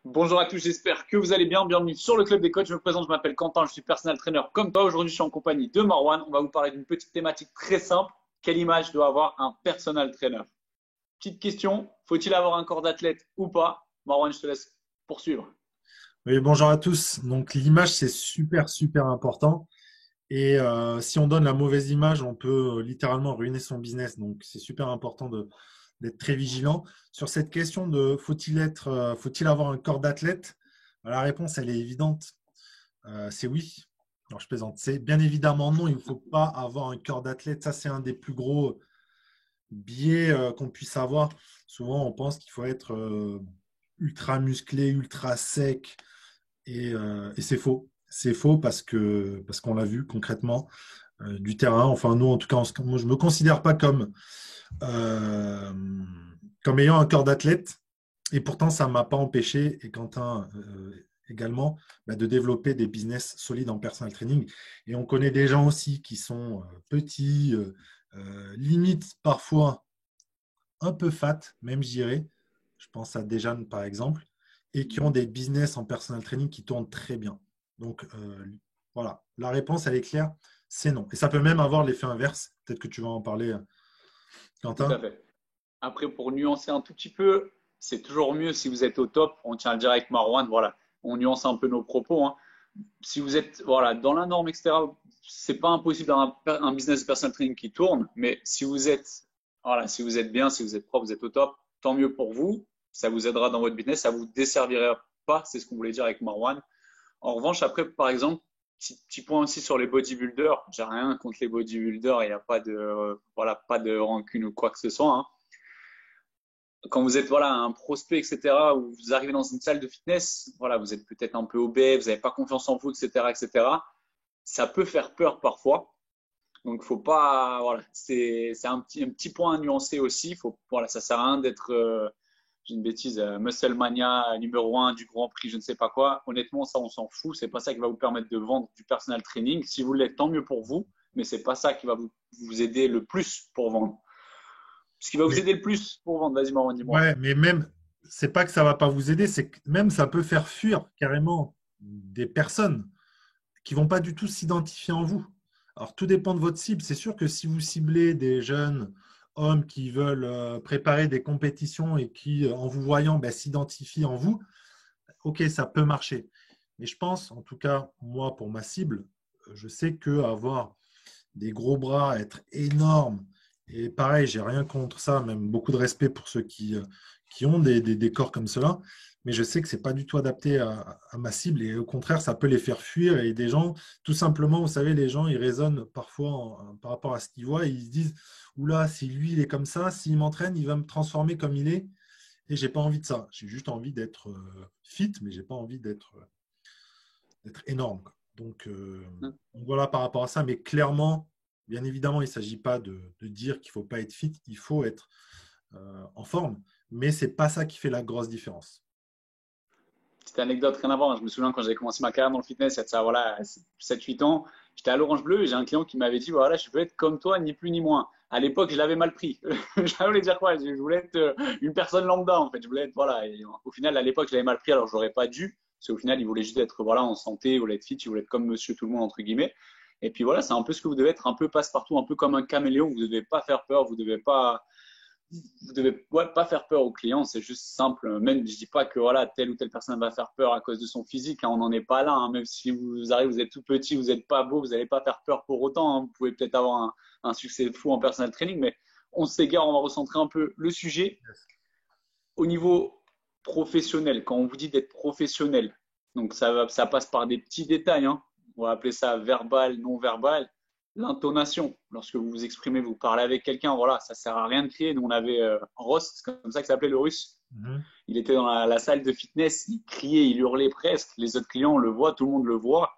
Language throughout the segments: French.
Bonjour à tous, j'espère que vous allez bien. Bienvenue sur le Club des Coachs. Je me présente, je m'appelle Quentin, je suis personal trainer comme toi. Aujourd'hui, je suis en compagnie de Marwan. On va vous parler d'une petite thématique très simple. Quelle image doit avoir un personal trainer? Petite question, faut-il avoir un corps d'athlète ou pas? Marwan, je te laisse poursuivre. Oui, bonjour à tous. Donc l'image, c'est super, super important. Et si on donne la mauvaise image, on peut littéralement ruiner son business. Donc c'est super important d'être très vigilant. Sur cette question de faut-il avoir un corps d'athlète? La réponse, elle est évidente. C'est oui. Alors je plaisante. C'est bien évidemment non. Il ne faut pas avoir un corps d'athlète. Ça, c'est un des plus gros biais qu'on puisse avoir. Souvent, on pense qu'il faut être ultra musclé, ultra sec. Et c'est faux. C'est faux parce qu'on l'a vu concrètement du terrain. Enfin, nous, en tout cas, moi, je ne me considère pas euh, comme ayant un corps d'athlète. Et pourtant, ça ne m'a pas empêché, et Quentin également, de développer des business solides en personal training. Et on connaît des gens aussi qui sont petits, limite parfois un peu fat, même je dirais. Je pense à Dejan par exemple, et qui ont des business en personal training qui tournent très bien. Donc voilà, la réponse elle est claire, c'est non. Et ça peut même avoir l'effet inverse. Peut-être que tu vas en parler, Tout à Quentin. fait. Après, pour nuancer un tout petit peu, c'est toujours mieux si vous êtes au top. On tient à le dire avec Marwan, voilà. On nuance un peu nos propos, hein. Si vous êtes voilà, dans la norme, etc., c'est pas impossible d'avoir un business de personal training qui tourne, mais si vous êtes, voilà, si vous êtes bien, si vous êtes propre, vous êtes au top, tant mieux pour vous. Ça vous aidera dans votre business, ça vous desservira pas, c'est ce qu'on voulait dire avec Marwan. En revanche, après, par exemple, petit point aussi sur les bodybuilders. J'ai rien contre les bodybuilders, il n'y a pas de, voilà, pas de rancune ou quoi que ce soit, hein. Quand vous êtes voilà un prospect, etc., ou vous arrivez dans une salle de fitness, voilà, vous êtes peut-être un peu obèse, vous n'avez pas confiance en vous, etc., etc. Ça peut faire peur parfois. Donc, faut pas, voilà, c'est un petit point à nuancer aussi. Faut, voilà, ça sert à rien d'être, j'ai une bêtise, Muscle Mania numéro un du Grand Prix, je ne sais pas quoi. Honnêtement, ça, on s'en fout. C'est pas ça qui va vous permettre de vendre du personal training. Si vous l'êtes, tant mieux pour vous, mais c'est pas ça qui va vous aider le plus pour vendre. Ce qui va vous Mais aider le plus pour vendre, vas-y, Marwan, dis-moi. ouais, mais même, c'est pas que ça va pas vous aider, c'est que même ça peut faire fuir carrément des personnes qui vont pas du tout s'identifier en vous. Alors, tout dépend de votre cible. C'est sûr que si vous ciblez des jeunes hommes qui veulent préparer des compétitions et qui, en vous voyant, s'identifient en vous, ok, ça peut marcher. Mais je pense, en tout cas, moi, pour ma cible, je sais que avoir des gros bras, être énorme, et pareil, j'ai rien contre ça, même beaucoup de respect pour ceux qui ont des corps comme cela, mais je sais que c'est pas du tout adapté à ma cible, et au contraire, ça peut les faire fuir, et des gens, tout simplement, vous savez, les gens, ils raisonnent parfois par rapport à ce qu'ils voient, et ils se disent, oula, si lui, il est comme ça, s'il m'entraîne, il va me transformer comme il est, et j'ai pas envie de ça. J'ai juste envie d'être fit, mais j'ai pas envie d'être énorme, quoi. Donc voilà par rapport à ça, mais clairement, bien évidemment, il ne s'agit pas de dire qu'il ne faut pas être fit, il faut être en forme, mais ce n'est pas ça qui fait la grosse différence. Petite anecdote, rien à voir, hein. Je me souviens quand j'ai commencé ma carrière dans le fitness, il y a de ça, voilà, 7-8 ans, j'étais à l'Orange Bleu et j'ai un client qui m'avait dit, voilà, je veux être comme toi, ni plus ni moins. À l'époque, je l'avais mal pris. Je voulais dire quoi? Je voulais être une personne lambda, en fait. Je voulais être, voilà. Et au final, à l'époque, je l'avais mal pris, alors je n'aurais pas dû. Parce qu'au final, il voulait juste être, voilà, en santé, il voulait être fit, il voulait être comme monsieur tout le monde, entre guillemets. Et puis voilà, c'est un peu ce que vous devez être, un peu passe-partout, un peu comme un caméléon. Vous ne devez pas faire peur, vous ne devez pas, vous devez pas faire peur aux clients, c'est juste simple. Même je dis pas que voilà telle ou telle personne va faire peur à cause de son physique, hein, on n'en est pas là, hein. Même si vous arrivez, vous êtes tout petit, vous n'êtes pas beau, vous n'allez pas faire peur pour autant, hein. Vous pouvez peut-être avoir un succès fou en personal training, mais on s'égare, on va recentrer un peu le sujet au niveau professionnel. Quand on vous dit d'être professionnel, donc ça passe par des petits détails, hein. On va appeler ça verbal, non verbal. L'intonation, lorsque vous vous exprimez, vous parlez avec quelqu'un, voilà, ça sert à rien de crier. Nous, on avait Ross, c'est comme ça que s'appelait le russe. Mhm. Il était dans la salle de fitness, il criait, il hurlait presque. Les autres clients, on le voit, tout le monde le voit.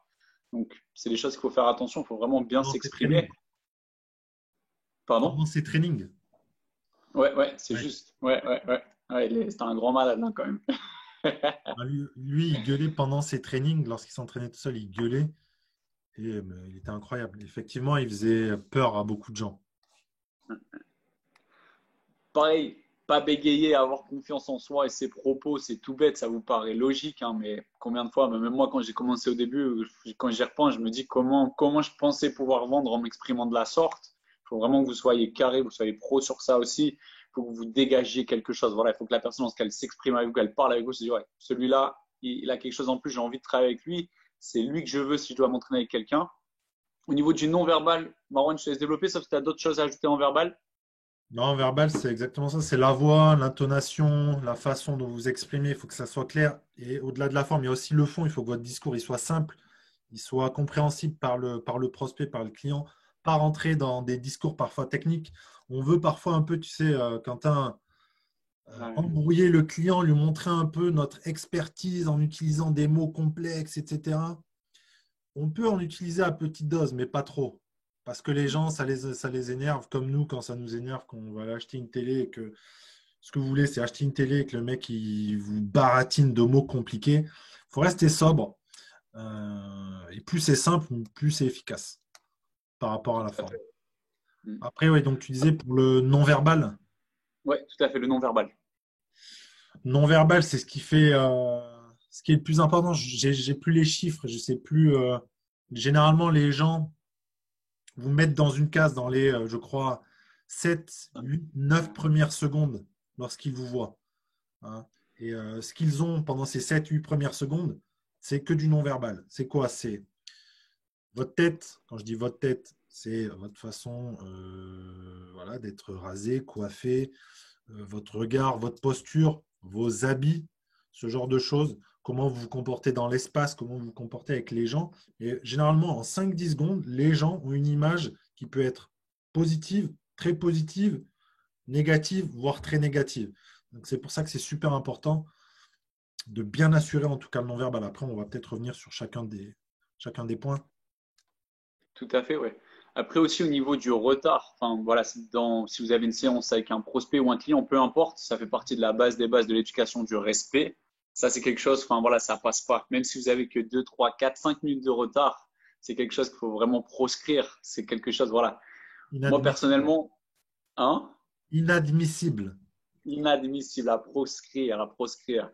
Donc, c'est des choses qu'il faut faire attention, il faut vraiment bien Pendant ces trainings. s'exprimer. Pardon? Pendant ces trainings. Ouais, ouais, c'est Ouais. juste. Ouais, ouais, ouais. Ouais, c'était un grand malade, hein, quand même. Lui, il gueulait pendant ses trainings, lorsqu'il s'entraînait tout seul, il gueulait, et il était incroyable. Effectivement, il faisait peur à beaucoup de gens. Pareil, pas bégayer, avoir confiance en soi et ses propos, c'est tout bête, ça vous paraît logique, hein, mais combien de fois, même moi quand j'ai commencé au début, quand j'y repense, je me dis comment je pensais pouvoir vendre en m'exprimant de la sorte. Il faut vraiment que vous soyez carré, que vous soyez pro sur ça aussi. Il faut que vous dégagiez quelque chose. Voilà, il faut que la personne, lorsqu'elle s'exprime avec vous, qu'elle parle avec vous, se dise, ouais, celui-là, il a quelque chose en plus, j'ai envie de travailler avec lui. C'est lui que je veux si je dois m'entraîner avec quelqu'un. Au niveau du non-verbal, Marwan, je te laisse développer, sauf si tu as d'autres choses à ajouter en verbal. Non, verbal, c'est exactement ça. C'est la voix, l'intonation, la façon dont vous exprimez. Il faut que ça soit clair. Et au-delà de la forme, il y a aussi le fond. Il faut que votre discours il soit simple, il soit compréhensible par le prospect, par le client, pas rentrer dans des discours parfois techniques. On veut parfois un peu, tu sais, Quentin, Ouais. embrouiller le client, lui montrer un peu notre expertise en utilisant des mots complexes, etc. On peut en utiliser à petite dose, mais pas trop. Parce que les gens, ça les énerve, comme nous, quand ça nous énerve, qu'on va aller acheter une télé et que ce que vous voulez, c'est acheter une télé et que le mec il vous baratine de mots compliqués. Il faut rester sobre. Et plus c'est simple, plus c'est efficace par rapport à la Tout à forme. fait. Mm. Après, oui, donc tu disais pour le non-verbal. Ouais, tout à fait, le non-verbal. Non-verbal, c'est ce qui fait, ce qui est le plus important. J'ai plus les chiffres, je sais plus. Généralement, les gens vous mettent dans une case dans les, je crois, 7, 8, 9 premières secondes lorsqu'ils vous voient, hein. Et ce qu'ils ont pendant ces 7, 8 premières secondes, c'est que du non-verbal. C'est quoi? C'est votre tête. Quand je dis votre tête, c'est votre façon voilà, d'être rasé, coiffé, votre regard, votre posture, vos habits, ce genre de choses, comment vous vous comportez dans l'espace, comment vous vous comportez avec les gens. Et généralement, en 5-10 secondes, les gens ont une image qui peut être positive, négative, voire très négative. Donc c'est pour ça que c'est super important de bien assurer en tout cas le non-verbal. Après, on va peut-être revenir sur chacun des points. Tout à fait, ouais. Après aussi au niveau du retard, enfin voilà, si vous avez une séance avec un prospect ou un client, peu importe, ça fait partie de la base des bases de l'éducation du respect. Ça, c'est quelque chose, enfin voilà, ça passe pas. Même si vous avez que 2, 3, 4, 5 minutes de retard, c'est quelque chose qu'il faut vraiment proscrire. C'est quelque chose, voilà. Moi Inadmissible. personnellement, hein, Inadmissible. inadmissible à proscrire, à proscrire.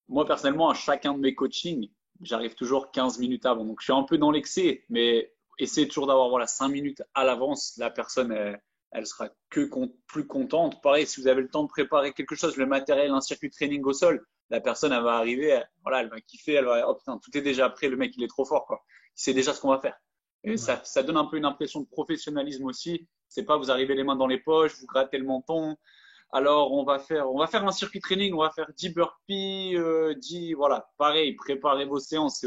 Moi, personnellement, à chacun de mes coachings, j'arrive toujours 15 minutes avant. Donc, je suis un peu dans l'excès, mais essayez toujours d'avoir voilà, 5 minutes à l'avance. La personne, elle sera plus contente. Pareil, si vous avez le temps de préparer quelque chose, le matériel, un circuit de training au sol, la personne, elle va arriver, voilà, elle va kiffer, elle va, oh putain, tout est déjà prêt, le mec, il est trop fort, quoi. Il sait déjà ce qu'on va faire. Et Ouais. ça donne un peu une impression de professionnalisme aussi. C'est pas vous arrivez les mains dans les poches, vous grattez le menton, alors, on va faire un circuit training, on va faire 10 burpees, 10, voilà, pareil, préparez vos séances.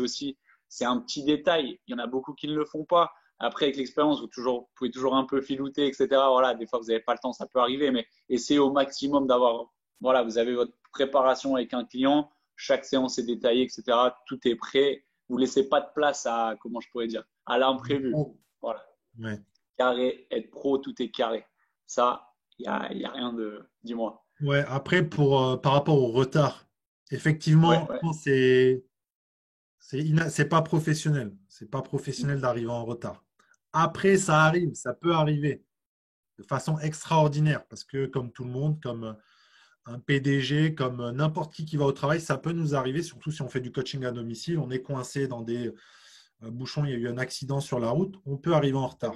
C'est un petit détail. Il y en a beaucoup qui ne le font pas. Après, avec l'expérience, vous pouvez toujours un peu filouter, etc. Voilà, des fois, vous n'avez pas le temps, ça peut arriver, mais essayez au maximum d'avoir, voilà, vous avez votre préparation avec un client, chaque séance est détaillée, etc. Tout est prêt. Vous laissez pas de place à, comment je pourrais dire, à l'imprévu. Oh. Voilà, Ouais. carré, être pro, tout est carré. Ça, il y a rien de. Dis-moi. Ouais, après, par rapport au retard, Ouais, effectivement, ouais. c'est pas professionnel. C'est pas professionnel d'arriver en retard. Après, ça arrive, ça peut arriver de façon extraordinaire parce que, comme tout le monde, comme un PDG, comme n'importe qui va au travail, ça peut nous arriver, surtout si on fait du coaching à domicile, on est coincé dans des bouchons, il y a eu un accident sur la route, on peut arriver en retard.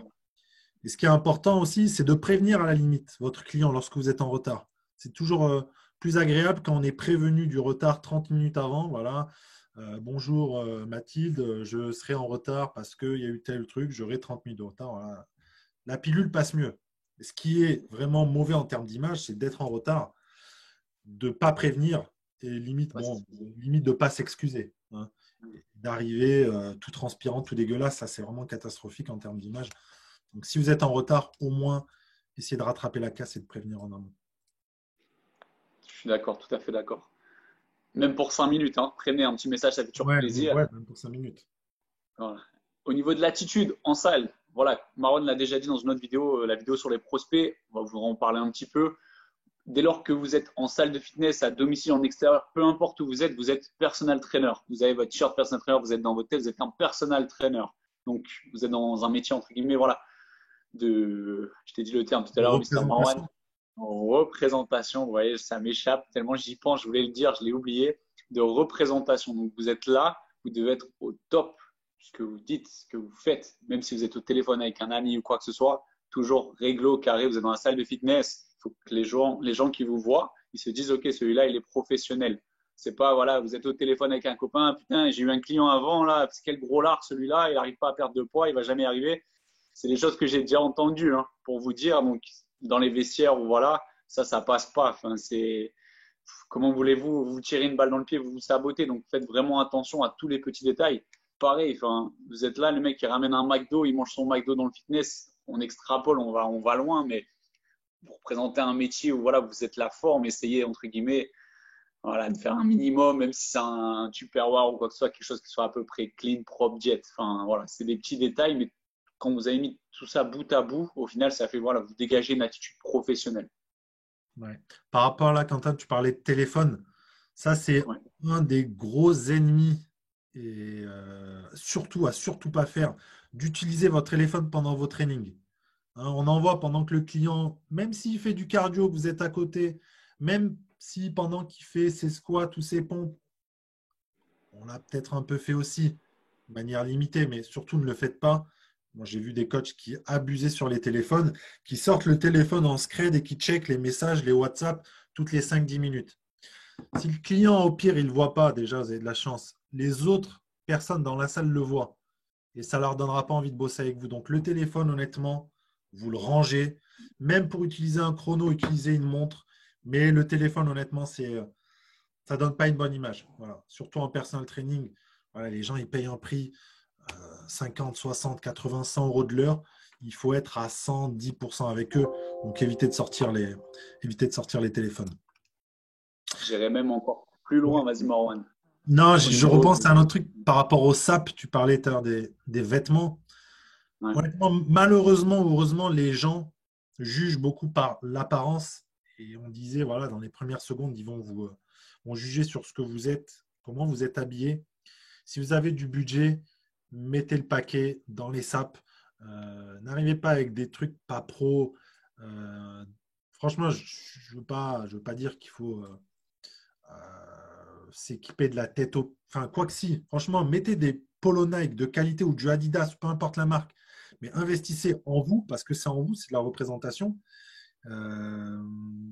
Et ce qui est important aussi, c'est de prévenir à la limite votre client lorsque vous êtes en retard. C'est toujours plus agréable quand on est prévenu du retard 30 minutes avant. Voilà. Bonjour Mathilde, je serai en retard parce qu'il y a eu tel truc, j'aurai 30 minutes de retard. Voilà. La pilule passe mieux. Et ce qui est vraiment mauvais en termes d'image, c'est d'être en retard, de ne pas prévenir et limite, Ouais, bon, limite de ne pas s'excuser, hein. D'arriver tout transpirant, tout dégueulasse, ça c'est vraiment catastrophique en termes d'image. Donc, si vous êtes en retard, au moins, essayez de rattraper la casse et de prévenir en amont. je suis d'accord, tout à fait d'accord. Même pour 5 minutes, hein, prenez un petit message, ça fait toujours Ouais, plaisir. ouais, même pour 5 minutes. Voilà. Au niveau de l'attitude en salle, voilà, Marwan l'a déjà dit dans une autre vidéo, la vidéo sur les prospects, on va vous en parler un petit peu. Dès lors que vous êtes en salle de fitness, à domicile, en extérieur, peu importe où vous êtes personal trainer. Vous avez votre t-shirt personal trainer, vous êtes dans votre tête, vous êtes un personal trainer. Donc, vous êtes dans un métier, entre guillemets, voilà, je t'ai dit le terme tout à De l'heure, Mister Marwan, représentation. représentation. Vous voyez, ça m'échappe tellement j'y pense, je voulais le dire, je l'ai oublié, de représentation. Donc, vous êtes là, vous devez être au top, ce que vous dites, ce que vous faites, même si vous êtes au téléphone avec un ami ou quoi que ce soit, toujours réglo, carré, vous êtes dans la salle de fitness, il faut que les gens qui vous voient, ils se disent, OK, celui-là, il est professionnel. C'est pas, voilà, vous êtes au téléphone avec un copain, putain, j'ai eu un client avant, là, quel gros lard celui-là, il n'arrive pas à perdre de poids, il va jamais y arriver. C'est des choses que j'ai déjà entendues, hein, pour vous dire. Donc, dans les vestiaires, voilà, ça passe pas. Enfin, c'est comment voulez-vous vous tirer une balle dans le pied, vous vous sabotez. Donc, faites vraiment attention à tous les petits détails. Pareil, enfin, vous êtes là, le mec qui ramène un McDo, il mange son McDo dans le fitness. On extrapole, on va loin, mais pour présenter un métier où voilà, vous êtes la forme, essayez entre guillemets voilà, de faire un minimum, même si c'est un Tupperware ou quoi que ce soit, quelque chose qui soit à peu près clean, propre, jet. Enfin, voilà, c'est des petits détails, mais quand vous avez mis tout ça bout à bout, au final, ça fait, voilà, vous dégagez une attitude professionnelle. Ouais. Par rapport à là, Quentin, tu parlais de téléphone. Ça, c'est Ouais. un des gros ennemis et surtout à surtout pas faire d'utiliser votre téléphone pendant vos trainings. Hein, on en voit pendant que le client, même s'il fait du cardio, vous êtes à côté, même si pendant qu'il fait ses squats ou ses pompes, on l'a peut-être un peu fait aussi, de manière limitée, mais surtout ne le faites pas. Moi, j'ai vu des coachs qui abusaient sur les téléphones, qui sortent le téléphone en scred et qui checkent les messages, les WhatsApp toutes les 5-10 minutes. Si le client, au pire, il ne le voit pas, déjà, vous avez de la chance. Les autres personnes dans la salle le voient et ça ne leur donnera pas envie de bosser avec vous. Donc, le téléphone, honnêtement, vous le rangez. Même pour utiliser un chrono, utiliser une montre. Mais le téléphone, honnêtement, ça ne donne pas une bonne image. Voilà. Surtout en personal training, voilà, les gens ils payent un prix 50, 60, 80, 100 euros de l'heure. Il faut être à 110% avec eux. Donc évitez de sortir les téléphones. J'irais même encore plus loin, vas-y Marwan. Non, Au je niveau repense de... à un autre truc par rapport au SAP. Tu parlais tout à l'heure des vêtements. Ouais. Honnêtement, malheureusement ou heureusement, les gens jugent beaucoup par l'apparence. Et on disait, voilà, dans les premières secondes, ils vont juger sur ce que vous êtes, comment vous êtes habillé. Si vous avez du budget, mettez le paquet dans les SAP. N'arrivez pas avec des trucs pas pro. Euh, Franchement, je veux pas dire qu'il faut s'équiper de la tête au. Enfin, quoi que si. Franchement, mettez des Polo Nike de qualité ou du Adidas, peu importe la marque. Mais investissez en vous parce que c'est en vous, c'est de la représentation. Euh,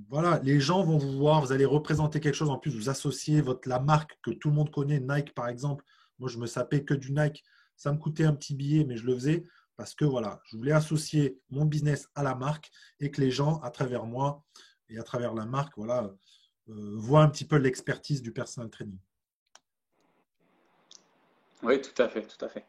voilà, les gens vont vous voir, vous allez représenter quelque chose. En plus, vous associez la marque que tout le monde connaît, Nike par exemple. Moi, je me sapais que du Nike. Ça me coûtait un petit billet, mais je le faisais parce que voilà, je voulais associer mon business à la marque et que les gens, à travers moi et à travers la marque, voilà, voient un petit peu l'expertise du personal training. Oui, tout à fait, tout à fait.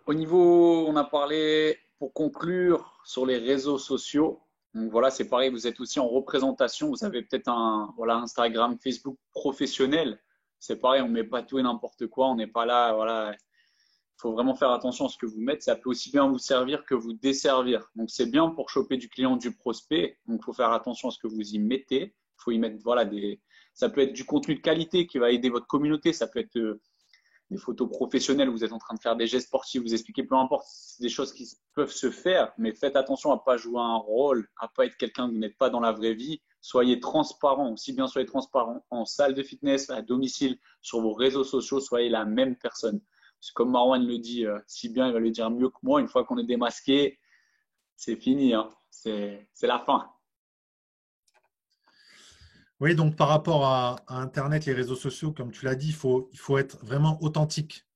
Au niveau, on a parlé pour conclure sur les réseaux sociaux. Donc voilà, c'est pareil, vous êtes aussi en représentation. Vous avez peut-être un voilà, Instagram, Facebook professionnel. C'est pareil, on ne met pas tout et n'importe quoi. On n'est pas là, voilà. Il faut vraiment faire attention à ce que vous mettez. Ça peut aussi bien vous servir que vous desservir. Donc c'est bien pour choper du client, du prospect. Donc il faut faire attention à ce que vous y mettez. Il faut y mettre voilà ça peut être du contenu de qualité qui va aider votre communauté. Ça peut être des photos professionnelles, vous êtes en train de faire des gestes sportifs, vous expliquez, peu importe, c'est des choses qui peuvent se faire, mais faites attention à ne pas jouer un rôle, à ne pas être quelqu'un que vous n'êtes pas dans la vraie vie. Soyez transparent, aussi bien soyez transparent en salle de fitness, à domicile, sur vos réseaux sociaux, soyez la même personne. Parce que comme Marwan le dit si bien, il va le dire mieux que moi, une fois qu'on est démasqué, c'est fini, hein. C'est la fin. Oui, donc par rapport à Internet, les réseaux sociaux, comme tu l'as dit, il faut être vraiment authentique.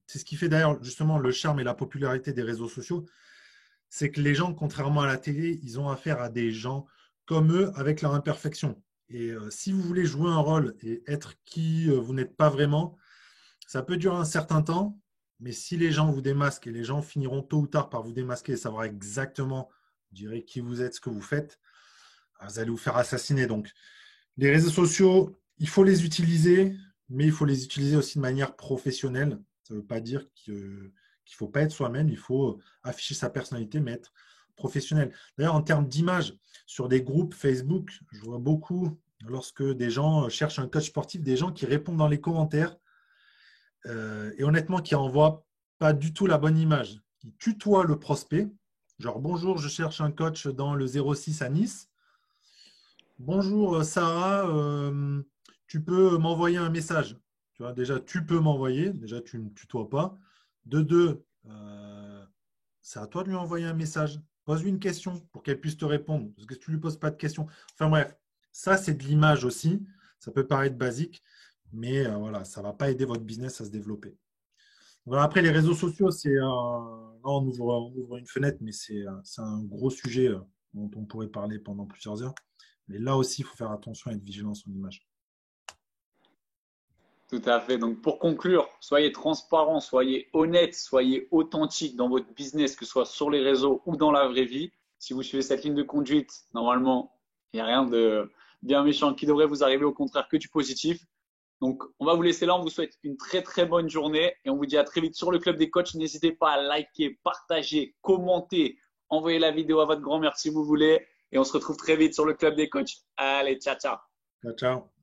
C'est ce qui fait d'ailleurs justement le charme et la popularité des réseaux sociaux. C'est que les gens, contrairement à la télé, ils ont affaire à des gens comme eux avec leur imperfection. Et si vous voulez jouer un rôle et être qui vous n'êtes pas vraiment, ça peut durer un certain temps, mais si les gens vous démasquent et les gens finiront tôt ou tard par vous démasquer et savoir exactement, je dirais, qui vous êtes, ce que vous faites, vous allez vous faire assassiner. Donc, les réseaux sociaux, il faut les utiliser, mais il faut les utiliser aussi de manière professionnelle. Ça ne veut pas dire qu'il ne faut pas être soi-même, il faut afficher sa personnalité, mais être professionnel. D'ailleurs, en termes d'image, sur des groupes Facebook, je vois beaucoup, lorsque des gens cherchent un coach sportif, des gens qui répondent dans les commentaires et honnêtement qui n'envoient pas du tout la bonne image. Qui tutoient le prospect Genre, bonjour, je cherche un coach dans le 06 à Nice. Bonjour Sarah, tu peux m'envoyer un message. Tu vois, déjà, tu peux m'envoyer. Déjà, tu ne me tutoies pas. De deux, c'est à toi de lui envoyer un message. Pose-lui une question pour qu'elle puisse te répondre. Parce que si tu ne lui poses pas de questions. Enfin bref, ça, c'est de l'image aussi. Ça peut paraître basique, mais voilà, ça ne va pas aider votre business à se développer. Voilà, après, les réseaux sociaux, là, on ouvre une fenêtre, mais c'est un gros sujet dont on pourrait parler pendant plusieurs heures. Mais là aussi, il faut faire attention et être vigilant sur l'image. Tout à fait. Donc, pour conclure, soyez transparent, soyez honnête, soyez authentique dans votre business, que ce soit sur les réseaux ou dans la vraie vie. Si vous suivez cette ligne de conduite, normalement, il n'y a rien de bien méchant qui devrait vous arriver, au contraire que du positif. Donc, on va vous laisser là. On vous souhaite une très, très bonne journée et on vous dit à très vite sur le Club des Coachs. N'hésitez pas à liker, partager, commenter, envoyer la vidéo à votre grand-mère si vous voulez. Et on se retrouve très vite sur le Club des Coachs. Allez, ciao, ciao. Ciao, ciao.